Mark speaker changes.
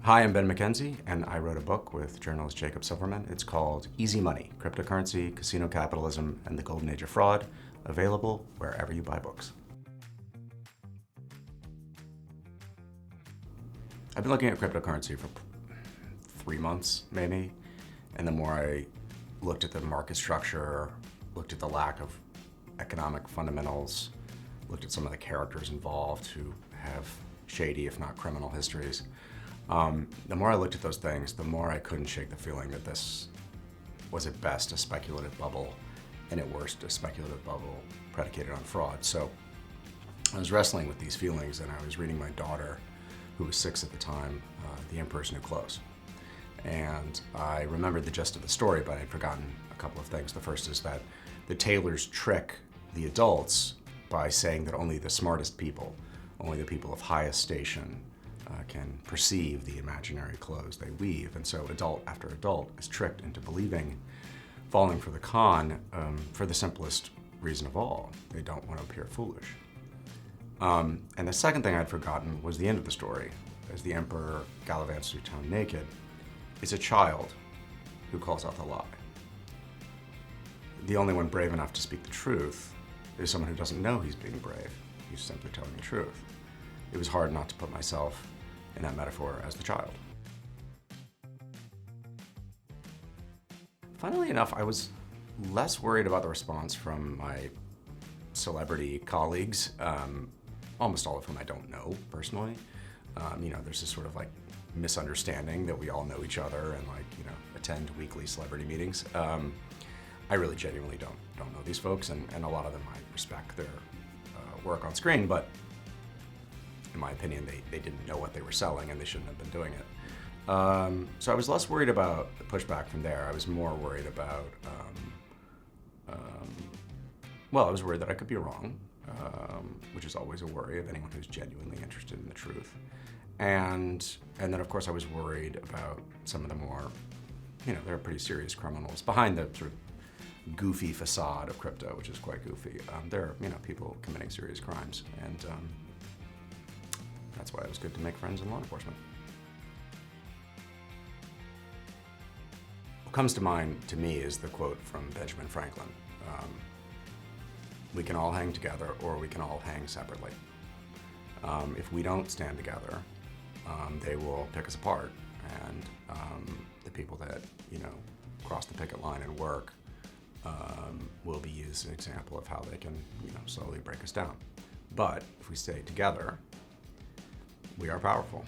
Speaker 1: Hi, I'm Ben McKenzie, and I wrote a book with journalist Jacob Silverman. It's called Easy Money, Cryptocurrency, Casino Capitalism, and the Golden Age of Fraud, available wherever you buy books. I've been looking at cryptocurrency for 3 months, maybe, and the more I looked at the market structure, looked at the lack of economic fundamentals, looked at some of the characters involved who have shady, if not criminal histories, the more I looked at those things, the more I couldn't shake the feeling that this was at best a speculative bubble, and at worst a speculative bubble predicated on fraud. So I was wrestling with these feelings, and I was reading my daughter, who was 6 at the time, The Emperor's New Clothes. And I remembered the gist of the story, but I'd forgotten a couple of things. The first is that the tailors trick the adults by saying that only the smartest people, only the people of highest station, can perceive the imaginary clothes they weave. And so adult after adult is tricked into believing, falling for the con, for the simplest reason of all. They don't want to appear foolish. And the second thing I'd forgotten was the end of the story. As the emperor gallivants through town naked, it's a child who calls out the lie. The only one brave enough to speak the truth is someone who doesn't know he's being brave. He's simply telling the truth. It was hard not to put myself in that metaphor as the child. Funnily enough, I was less worried about the response from my celebrity colleagues, almost all of whom I don't know personally. There's this sort of like misunderstanding that we all know each other and attend weekly celebrity meetings. I really genuinely don't know these folks, and a lot of them I respect their work on screen, but in my opinion, they didn't know what they were selling and they shouldn't have been doing it. So I was less worried about the pushback from there. I was more worried about, I was worried that I could be wrong, which is always a worry of anyone who's genuinely interested in the truth. And then of course I was worried about some of the more, there are pretty serious criminals behind the sort of goofy facade of crypto, which is quite goofy. There are, people committing serious crimes, and that's why it was good to make friends in law enforcement. What comes to mind to me is the quote from Benjamin Franklin. We can all hang together, or we can all hang separately. If we don't stand together, they will pick us apart, and the people that cross the picket line and work will be used as an example of how they can slowly break us down. But if we stay together, we are powerful.